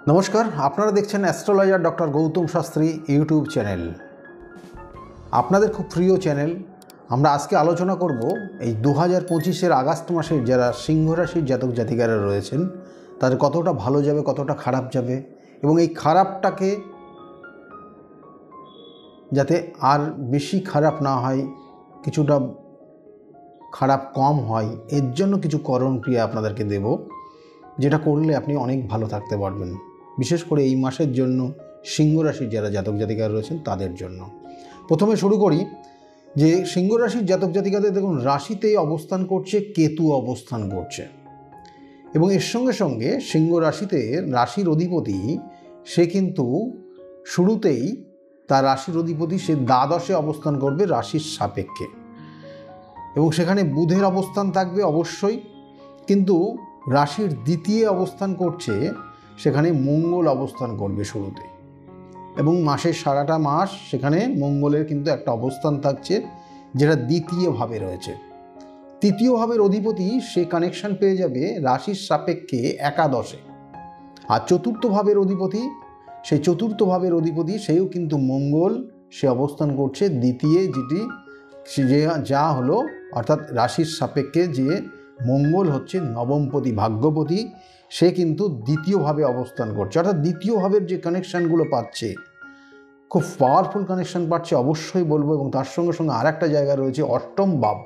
নমস্কার, আপনারা দেখছেন astrologer doctor Gautam Shastri YouTube channel. আপনাদের খুব প্রিয় চ্যানেল। আমরা আজকে আলোচনা করব এই 2025-এর আগস্ট মাসের যারা সিংহ রাশির জাতক জাতিকারা রয়েছেন তাদের কতটা ভালো যাবে, কতটা খারাপ যাবে, এবং এই খারাপটাকে যাতে আর বেশি খারাপ না হয়, কিছুটা খারাপ কম হয়, এর জন্য কিছু করণ ক্রিয়া আপনাদেরকে দেব, যেটা করলে আপনি অনেক ভালো থাকতে পারবেন। বিশেষ করে এই মাসের জন্য সিংহ রাশির যারা জাতক জাতিকারা রয়েছেন তাদের জন্য। প্রথমে শুরু করি যে সিংহ রাশির জাতক জাতিকাদের দেখুন, রাশিতেই অবস্থান করছে কেতু, অবস্থান করছে, এবং এর সঙ্গে সঙ্গে সিংহ রাশিতে রাশির অধিপতি সে কিন্তু শুরুতেই তার রাশির অধিপতি সে দ্বাদশে অবস্থান করবে রাশির সাপেক্ষে, এবং সেখানে বুধের অবস্থান থাকবে অবশ্যই, কিন্তু রাশির দ্বিতীয় অবস্থান করছে সেখানে মঙ্গল অবস্থান করবে শুরুতে, এবং মাসের সারাটা মাস সেখানে মঙ্গলের কিন্তু একটা অবস্থান থাকছে যেটা দ্বিতীয়ভাবে রয়েছে। তৃতীয় ভাবের অধিপতি সে কানেকশন পেয়ে যাবে রাশির সাপেক্ষে একাদশে, আর চতুর্থ ভাবের অধিপতি সেই চতুর্থ ভাবের অধিপতি সেও কিন্তু মঙ্গল, সে অবস্থান করছে দ্বিতীয়, যেটি যে যা হলো অর্থাৎ রাশির সাপেক্ষে যে মঙ্গল হচ্ছে নবমপতি, ভাগ্যপতি, সে কিন্তু দ্বিতীয়ভাবে অবস্থান করছে, অর্থাৎ দ্বিতীয় ভাবের যে কানেকশানগুলো পাচ্ছে খুব পাওয়ারফুল কানেকশান পাচ্ছে অবশ্যই বলবো। এবং তার সঙ্গে সঙ্গে আর একটা জায়গা রয়েছে অষ্টম ভাব,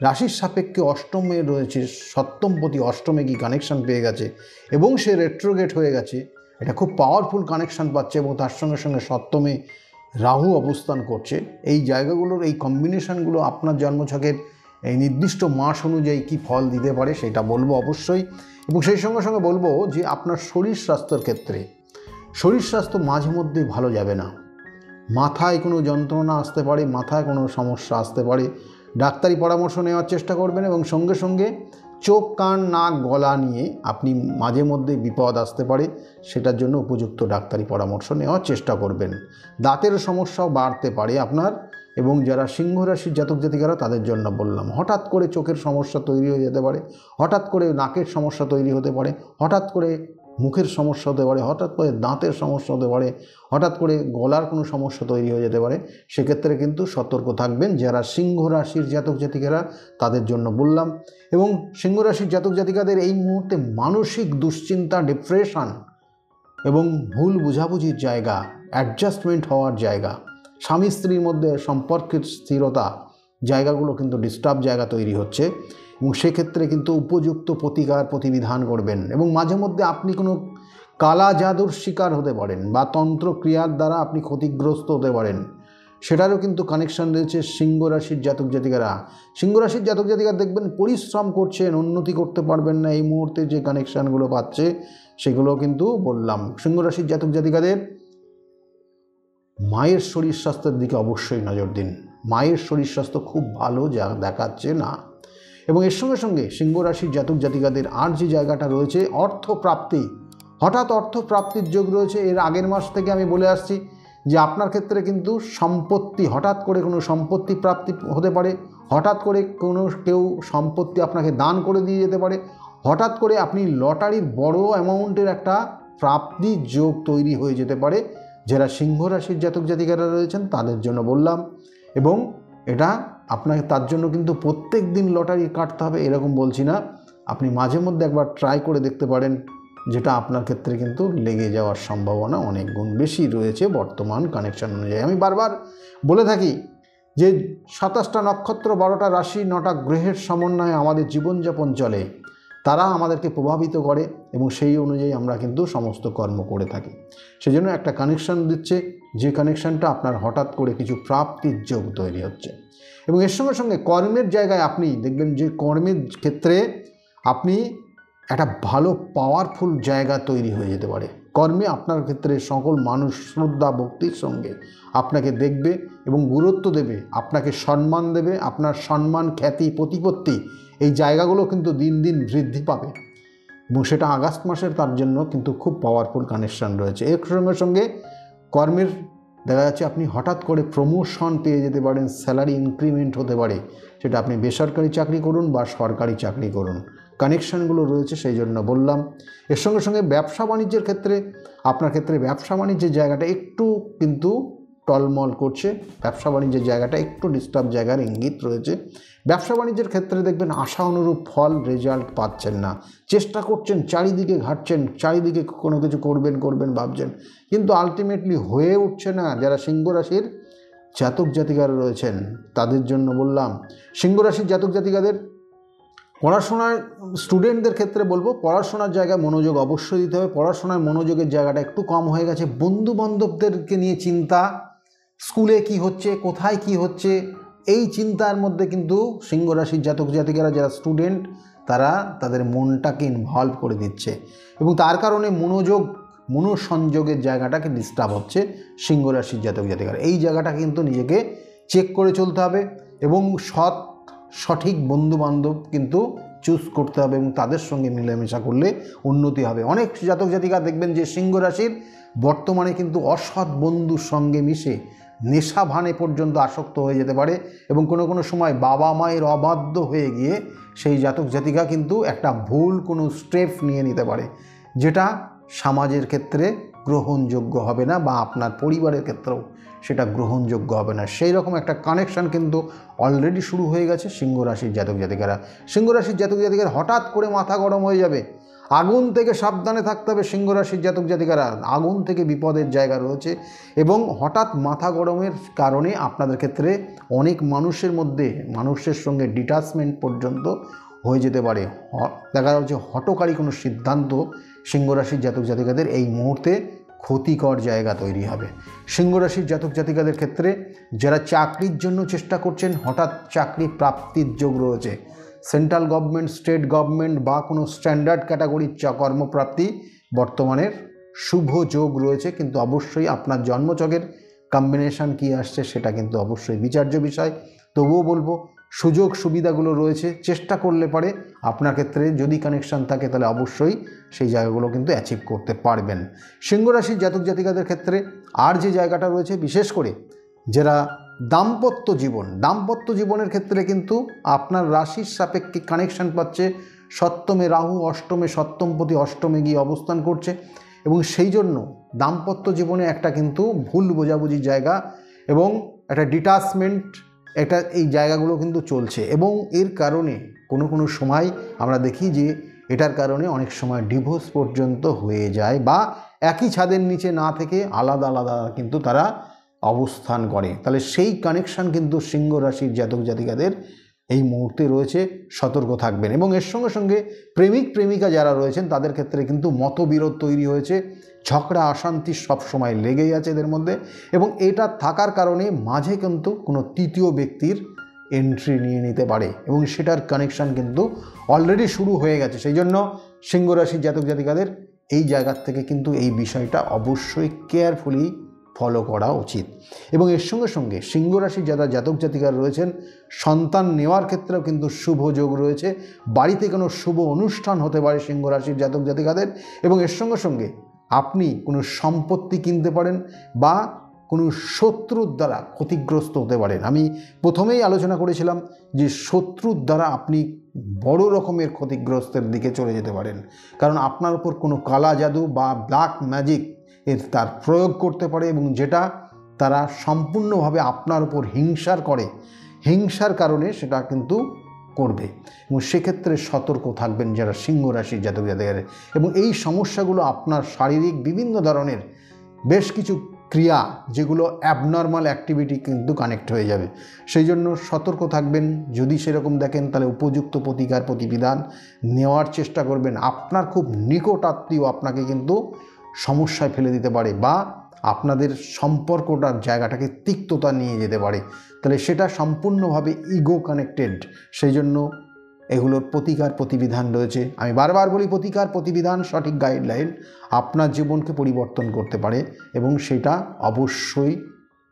রাশির সাপেক্ষে অষ্টমে রয়েছে সপ্তমপতি, অষ্টমে কি কানেকশান পেয়ে গেছে এবং সে রেট্রোগেট হয়ে গেছে, এটা খুব পাওয়ারফুল কানেকশান পাচ্ছে, এবং তার সঙ্গে সঙ্গে সপ্তমে রাহু অবস্থান করছে। এই জায়গাগুলোর এই কম্বিনেশানগুলো আপনার জন্মছকের এই নির্দিষ্ট মাস অনুযায়ী কী ফল দিতে পারে সেটা বলবো অবশ্যই। এবং সেই সঙ্গে সঙ্গে বলবো যে আপনার শরীর স্বাস্থ্যের ক্ষেত্রে শরীর স্বাস্থ্য মাঝে মধ্যেই ভালো যাবে না, মাথায় কোনো যন্ত্রণা আসতে পারে, মাথায় কোনো সমস্যা আসতে পারে, ডাক্তারি পরামর্শ নেওয়ার চেষ্টা করবেন, এবং সঙ্গে সঙ্গে চোখ, কান, নাক, গলা নিয়ে আপনি মাঝে মধ্যে বিপদ আসতে পারে, সেটার জন্য উপযুক্ত ডাক্তারি পরামর্শ নেওয়ার চেষ্টা করবেন। দাঁতের সমস্যাও বাড়তে পারে আপনার, এবং যারা সিংহ রাশির জাতক জাতিকারা তাদের জন্য বললাম, হঠাৎ করে চোখের সমস্যা তৈরি হয়ে যেতে পারে, হঠাৎ করে নাকের সমস্যা তৈরি হতে পারে, হঠাৎ করে মুখের সমস্যা হতে পারে, হঠাৎ করে দাঁতের সমস্যা হতে পারে, হঠাৎ করে গলার কোনো সমস্যা তৈরি হয়ে যেতে পারে। সেক্ষেত্রে কিন্তু সতর্ক থাকবেন যারা সিংহ রাশির জাতক জাতিকারা, তাদের জন্য বললাম। এবং সিংহ রাশির জাতক জাতিকাদের এই মুহূর্তে মানসিক দুশ্চিন্তা, ডিপ্রেশন এবং ভুল বোঝাবুঝির জায়গা, অ্যাডজাস্টমেন্ট হওয়ার জায়গা, স্বামী স্ত্রীর মধ্যে সম্পর্কের স্থিরতা জায়গাগুলো কিন্তু ডিস্টার্ব জায়গা তৈরি হচ্ছে, এবং সেক্ষেত্রে কিন্তু উপযুক্ত প্রতিকার প্রতিবিধান করবেন। এবং মাঝে মধ্যে আপনি কোনো কালা জাদুর শিকার হতে পারেন, বা তন্ত্র ক্রিয়ার দ্বারা আপনি ক্ষতিগ্রস্ত হতে পারেন, সেটারও কিন্তু কানেকশান রয়েছে সিংহ রাশির জাতক জাতিকারা। সিংহ রাশির জাতক জাতিকারা দেখবেন পরিশ্রম করছেন, উন্নতি করতে পারবেন না, এই মুহূর্তে যে কানেকশানগুলো পাচ্ছে সেগুলো কিন্তু বললাম। সিংহ রাশির জাতক জাতিকাদের মায়ের শরীর স্বাস্থ্যের দিকে অবশ্যই নজর দিন, মায়ের শরীর স্বাস্থ্য খুব ভালো যা দেখাচ্ছে না। এবং এর সঙ্গে সঙ্গে সিংহ রাশির জাতক জাতিকাদের আর যে জায়গাটা রয়েছে অর্থপ্রাপ্তি, হঠাৎ অর্থপ্রাপ্তির যোগ রয়েছে। এর আগের মাস থেকে আমি বলে আসছি যে আপনার ক্ষেত্রে কিন্তু সম্পত্তি, হঠাৎ করে কোনো সম্পত্তি প্রাপ্তি হতে পারে, হঠাৎ করে কোনো কেউ সম্পত্তি আপনাকে দান করে দিয়ে যেতে পারে, হঠাৎ করে আপনি লটারির বড় অ্যামাউন্টের একটা প্রাপ্তির যোগ তৈরি হয়ে যেতে পারে। যারা সিংহ রাশির জাতক জাতিকারা রয়েছেন তাদের জন্য বললাম। এবং এটা আপনাকে তার জন্য কিন্তু প্রত্যেক দিন লটারি কাটতে হবে এরকম বলছি না, আপনি মাঝে মধ্যে একবার ট্রাই করে দেখতে পারেন, যেটা আপনার ক্ষেত্রে কিন্তু লেগে যাওয়ার সম্ভাবনা অনেক গুণ বেশি রয়েছে বর্তমান কানেকশন অনুযায়ী। আমি বারবার বলে থাকি যে 27টা নক্ষত্র, 12টা রাশি, 9টা গ্রহের সমন্বয়ে আমাদের জীবনযাপন চলে, তারা আমাদেরকে প্রভাবিত করে, এবং সেই অনুযায়ী আমরা কিন্তু সমস্ত কর্ম করে থাকি। সেজন্য একটা কানেকশান দিচ্ছে, যে কানেকশানটা আপনার হঠাৎ করে কিছু প্রাপ্তির যোগ তৈরি হচ্ছে। এবং এর সঙ্গে সঙ্গে কর্মের জায়গায় আপনি দেখবেন যে কর্মের ক্ষেত্রে আপনি একটা ভালো পাওয়ারফুল জায়গা তৈরি হয়ে যেতে পারে। কর্মে আপনার ক্ষেত্রে সকল মানুষ শ্রদ্ধা ভক্তির সঙ্গে আপনাকে দেখবে এবং গুরুত্ব দেবে, আপনাকে সম্মান দেবে, আপনার সম্মান, খ্যাতি, প্রতিপত্তি এই জায়গাগুলো কিন্তু দিন দিন বৃদ্ধি পাবে, এবং সেটা আগস্ট মাসের তার জন্য কিন্তু খুব পাওয়ারফুল কানেকশান রয়েছে। এর সঙ্গে সঙ্গে কর্মের দেখা যাচ্ছে আপনি হঠাৎ করে প্রমোশন পেয়ে যেতে পারেন, স্যালারি ইনক্রিমেন্ট হতে পারে, সেটা আপনি বেসরকারি চাকরি করুন বা সরকারি চাকরি করুন, কানেকশানগুলো রয়েছে, সেই জন্য বললাম। এর সঙ্গে সঙ্গে ব্যবসা বাণিজ্যের ক্ষেত্রে, আপনার ক্ষেত্রে ব্যবসা বাণিজ্যের জায়গাটা একটু কিন্তু টলমল করছে, ব্যবসা বাণিজ্যের জায়গাটা একটু ডিস্টার্ব জায়গার ইঙ্গিত রয়েছে। ব্যবসা বাণিজ্যের ক্ষেত্রে দেখবেন আশা অনুরূপ ফল রেজাল্ট পাচ্ছেন না, চেষ্টা করছেন, চারিদিকে ঘাটছেন, চারিদিকে কোনো কিছু করবেন ভাবছেন, কিন্তু আলটিমেটলি হয়ে উঠছে না। যারা সিংহ রাশির জাতক জাতিকারা রয়েছেন তাদের জন্য বললাম, সিংহ রাশির জাতক জাতিকাদের পড়াশোনার স্টুডেন্টদের ক্ষেত্রে বলবো, পড়াশোনার জায়গায় মনোযোগ অবশ্যই দিতে হবে। পড়াশোনার মনোযোগের জায়গাটা একটু কম হয়ে গেছে। বন্ধু বান্ধবদেরকে নিয়ে চিন্তা, স্কুলে কি হচ্ছে, কোথায় কি হচ্ছে, এই চিন্তার মধ্যে কিন্তু সিংহ রাশির জাতক জাতিকারা যারা স্টুডেন্ট তারা তাদের মনটাকে ইনভলভ করে দিচ্ছে, এবং তার কারণে মনোসংযোগের জায়গাটাকে ডিস্টার্ব হচ্ছে সিংহ রাশির জাতক জাতিকারা। এই জায়গাটা কিন্তু নিজেকে চেক করে চলতে হবে, এবং সঠিক বন্ধুবান্ধব কিন্তু চুজ করতে হবে, এবং তাদের সঙ্গে মিলেমিশা করলে উন্নতি হবে। অনেক জাতক জাতিকা দেখবেন যে সিংহ রাশির বর্তমানে কিন্তু অসৎ বন্ধুর সঙ্গে মিশে নেশা ভানে পর্যন্ত আসক্ত হয়ে যেতে পারে, এবং কোনো সময় বাবা মায়ের অবাধ্য হয়ে গিয়ে সেই জাতক জাতিকা কিন্তু একটা ভুল কোনো স্টেপ নিয়ে নিতে পারে, যেটা সমাজের ক্ষেত্রে গ্রহণযোগ্য হবে না, বা আপনার পরিবারের ক্ষেত্রেও সেটা গ্রহণযোগ্য হবে না। সেই রকম একটা কানেকশান কিন্তু অলরেডি শুরু হয়ে গেছে সিংহ রাশির জাতক জাতিকারা। সিংহ রাশির জাতক জাতিকারা হঠাৎ করে মাথা গরম হয়ে যাবে, আগুন থেকে সাবধানে থাকতে হবে সিংহ রাশির জাতক জাতিকারা। আগুন থেকে বিপদের জায়গা রয়েছে, এবং হঠাৎ মাথা গরমের কারণে আপনাদের ক্ষেত্রে অনেক মানুষের সঙ্গে ডিটাচমেন্ট পর্যন্ত হয়ে যেতে পারে। দেখা যাচ্ছে হঠকারী কোনো সিদ্ধান্ত সিংহ রাশির জাতক জাতিকাদের এই মুহূর্তে ক্ষতিকর জায়গা তৈরি হবে। সিংহ রাশির জাতক জাতিকাদের ক্ষেত্রে যারা চাকরির জন্য চেষ্টা করছেন, হঠাৎ চাকরি প্রাপ্তির যোগ রয়েছে। সেন্ট্রাল গভর্নমেন্ট, স্টেট গভর্নমেন্ট বা কোনো স্ট্যান্ডার্ড ক্যাটাগরির কর্মপ্রাপ্তি বর্তমানের শুভ যোগ রয়েছে, কিন্তু অবশ্যই আপনার জন্মছকের কম্বিনেশন কী আসছে সেটা কিন্তু অবশ্যই বিচার্য বিষয়। তবুও বলবো সুযোগ সুবিধাগুলো রয়েছে, চেষ্টা করলে পারে আপনার ক্ষেত্রে যদি কানেকশান থাকে তাহলে অবশ্যই সেই জায়গাগুলো কিন্তু অ্যাচিভ করতে পারবেন। সিংহ রাশির জাতক জাতিকাদের ক্ষেত্রে আর যে জায়গাটা রয়েছে, বিশেষ করে যারা দাম্পত্য জীবনের ক্ষেত্রে কিন্তু আপনার রাশির সাপেক্ষে কানেকশান পাচ্ছে। সপ্তমে রাহু, অষ্টমে সপ্তমপতি অষ্টমে গিয়ে অবস্থান করছে, এবং সেই জন্য দাম্পত্য জীবনে একটা কিন্তু ভুল বোঝাবুঝির জায়গা এবং একটা ডিটাচমেন্ট, এই জায়গাগুলো কিন্তু চলছে, এবং এর কারণে কোনো সময় আমরা দেখি যে এটার কারণে অনেক সময় ডিভোর্স পর্যন্ত হয়ে যায়, বা একই ছাদের নিচে না থেকে আলাদা আলাদা কিন্তু তারা অবস্থান করে। তাহলে সেই কানেকশান কিন্তু সিংহ রাশির জাতক জাতিকাদের এই মুহূর্তে রয়েছে, সতর্ক থাকবেন। এবং এর সঙ্গে সঙ্গে প্রেমিক প্রেমিকা যারা রয়েছেন তাদের ক্ষেত্রে কিন্তু মতবিরোধ তৈরি হয়েছে, ঝগড়া অশান্তি সবসময় লেগেই আছে এদের মধ্যে, এবং এটা থাকার কারণে মাঝে কিন্তু কোনো তৃতীয় ব্যক্তির এন্ট্রি নিয়ে নিতে পারে, এবং সেটার কানেকশান কিন্তু অলরেডি শুরু হয়ে গেছে। সেই জন্য সিংহ রাশির জাতক জাতিকাদের এই জায়গার থেকে কিন্তু এই বিষয়টা অবশ্যই কেয়ারফুলি ফলো করা উচিত। এবং এর সঙ্গে সঙ্গে সিংহ রাশির যারা জাতক জাতিকারা রয়েছেন সন্তান নেওয়ার ক্ষেত্রেও কিন্তু শুভ যোগ রয়েছে, বাড়িতে কোনো শুভ অনুষ্ঠান হতে পারে সিংহ রাশির জাতক জাতিকাদের, এবং এর সঙ্গে সঙ্গে আপনি কোনো সম্পত্তি কিনতে পারেন বা কোনো শত্রুর দ্বারা ক্ষতিগ্রস্ত হতে পারেন। আমি প্রথমেই আলোচনা করেছিলাম যে শত্রুর দ্বারা আপনি বড় রকমের ক্ষতিগ্রস্তের দিকে চলে যেতে পারেন, কারণ আপনার উপর কোনো কালা জাদু বা ব্ল্যাক ম্যাজিক তার প্রয়োগ করতে পারে, এবং যেটা তারা সম্পূর্ণভাবে আপনার উপর হিংসার কারণে সেটা কিন্তু করবে, এবং সেক্ষেত্রে সতর্ক থাকবেন যারা সিংহ রাশির জাতক জাতিকারা। এবং এই সমস্যাগুলো আপনার শারীরিক বিভিন্ন ধরনের বেশ কিছু ক্রিয়া যেগুলো অ্যাবনর্মাল অ্যাক্টিভিটি কিন্তু কানেক্ট হয়ে যাবে, সেই জন্য সতর্ক থাকবেন। যদি সেরকম দেখেন তাহলে উপযুক্ত প্রতিকার প্রতিবিধান নেওয়ার চেষ্টা করবেন। আপনার খুব নিকট আত্মীয় আপনাকে কিন্তু সমস্যায় ফেলে দিতে পারে, বা আপনাদের সম্পর্কটার জায়গাটাকে তিক্ততা নিয়ে যেতে পারে, তাহলে সেটা সম্পূর্ণভাবে ইগো কানেক্টেড। সেই জন্য এগুলোর প্রতিকার প্রতিবিধান রয়েছে। আমি বারবার বলি প্রতিকার প্রতিবিধান সঠিক গাইডলাইন আপনার জীবনকে পরিবর্তন করতে পারে, এবং সেটা অবশ্যই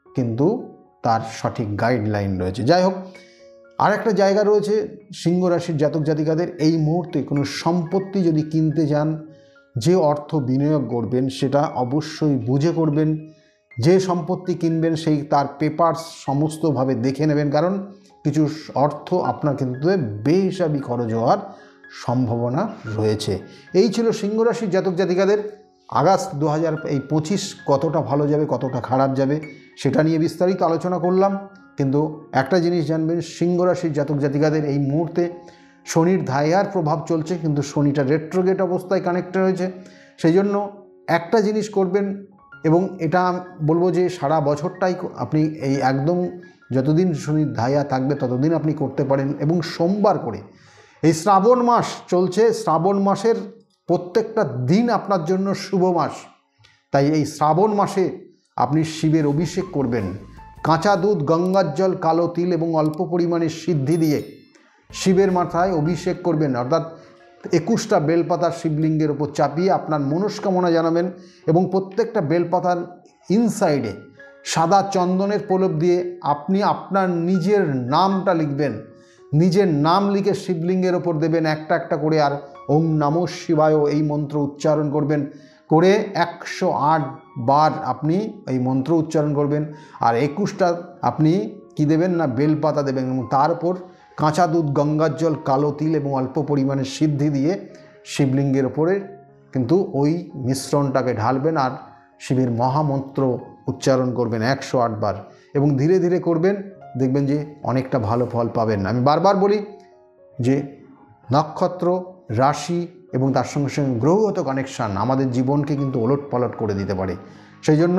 কিন্তু তার সঠিক গাইডলাইন রয়েছে। যাই হোক, আর একটা জায়গা রয়েছে সিংহ রাশির জাতক জাতিকাদের এই মুহূর্তে কোনো সম্পত্তি যদি কিনতে যান, যে অর্থ বিনিয়োগ করবেন সেটা অবশ্যই বুঝে করবেন। যে সম্পত্তি কিনবেন সেই তার পেপারস সমস্তভাবে দেখে নেবেন, কারণ কিছু অর্থ আপনার কিন্তু বেহিসাবি খরচ হওয়ার সম্ভাবনা রয়েছে। এই ছিল সিংহ রাশির জাতক জাতিকাদের আগস্ট 2025 কতটা ভালো যাবে কতটা খারাপ যাবে সেটা নিয়ে বিস্তারিত আলোচনা করলাম। কিন্তু একটা জিনিস জানবেন, সিংহ রাশির জাতক জাতিকাদের এই মুহূর্তে শনির ধাইয়ার প্রভাব চলছে, কিন্তু শনিটা রেট্রোগেট অবস্থায় কানেক্টেড হয়েছে। সেই জন্য একটা জিনিস করবেন, এবং এটা বলবো যে সারা বছরটাই আপনি এই একদম যতদিন শনির ধাইয়া থাকবে ততদিন আপনি করতে পারেন, এবং সোমবার করে এই শ্রাবণ মাস চলছে, শ্রাবণ মাসের প্রত্যেকটা দিন আপনার জন্য শুভ মাস। তাই এই শ্রাবণ মাসে আপনি শিবের অভিষেক করবেন। কাঁচা দুধ, গঙ্গার জল, কালো তিল এবং অল্প পরিমাণে সিদ্ধি দিয়ে শিবের মাথায় অভিষেক করবেন, অর্থাৎ 21টা বেলপাতা শিবলিঙ্গের ওপর চাপিয়ে আপনার মনস্কামনা জানাবেন, এবং প্রত্যেকটা বেলপাতার ইনসাইডে সাদা চন্দনের প্রলেপ দিয়ে আপনি আপনার নিজের নামটা লিখবেন। নিজের নাম লিখে শিবলিঙ্গের ওপর দেবেন একটা একটা করে, আর ওম নমঃ শিবায় এই মন্ত্র উচ্চারণ করবেন। করে 108 বার আপনি এই মন্ত্র উচ্চারণ করবেন। আর 21টা আপনি কি দেবেন না বেলপাতা দেবেন, এবং তার উপর কাঁচা দুধ, গঙ্গার জল, কালো তিল এবং অল্প পরিমাণে সিদ্ধি দিয়ে শিবলিঙ্গের ওপরে কিন্তু ওই মিশ্রণটাকে ঢালবেন, আর শিবের মহামন্ত্র উচ্চারণ করবেন 108 বার, এবং ধীরে ধীরে করবেন, দেখবেন যে অনেকটা ভালো ফল পাবেন। আমি বারবার বলি যে নক্ষত্র, রাশি এবং তার সঙ্গে সঙ্গে গ্রহগত কানেকশান আমাদের জীবনকে কিন্তু ওলট পালট করে দিতে পারে। সেই জন্য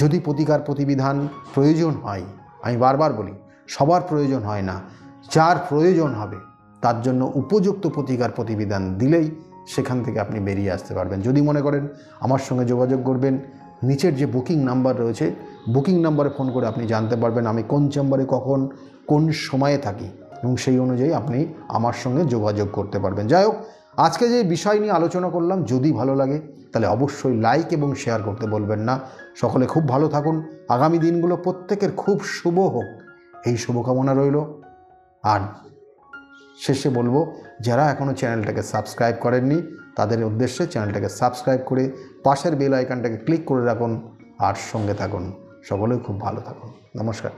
যদি প্রতিকার প্রতিবিধান প্রয়োজন হয়, আমি বারবার বলি সবার প্রয়োজন হয় না, যার প্রয়োজন হবে তার জন্য উপযুক্ত প্রতিকার প্রতিবিধান দিলেই সেখান থেকে আপনি বেরিয়ে আসতে পারবেন। যদি মনে করেন আমার সঙ্গে যোগাযোগ করবেন, নিচের যে বুকিং নাম্বার রয়েছে বুকিং নাম্বারে ফোন করে আপনি জানতে পারবেন আমি কোন চেম্বারে কখন কোন সময়ে থাকি, এবং সেই অনুযায়ী আপনি আমার সঙ্গে যোগাযোগ করতে পারবেন। যাই হোক, আজকে যে বিষয় নিয়ে আলোচনা করলাম যদি ভালো লাগে তাহলে অবশ্যই লাইক এবং শেয়ার করতে বলবেন না। সকলে খুব ভালো থাকুন, আগামী দিনগুলো প্রত্যেকের খুব শুভ হোক, এই শুভকামনা রইল। আর শেষে বলবো, যারা এখনও চ্যানেলটাকে সাবস্ক্রাইব করেননি তাদের উদ্দেশ্যে চ্যানেলটাকে সাবস্ক্রাইব করে পাশের বেল আইকনটাকে ক্লিক করে রাখুন, আর সঙ্গে থাকুন। সকলেই খুব ভালো থাকুন। নমস্কার।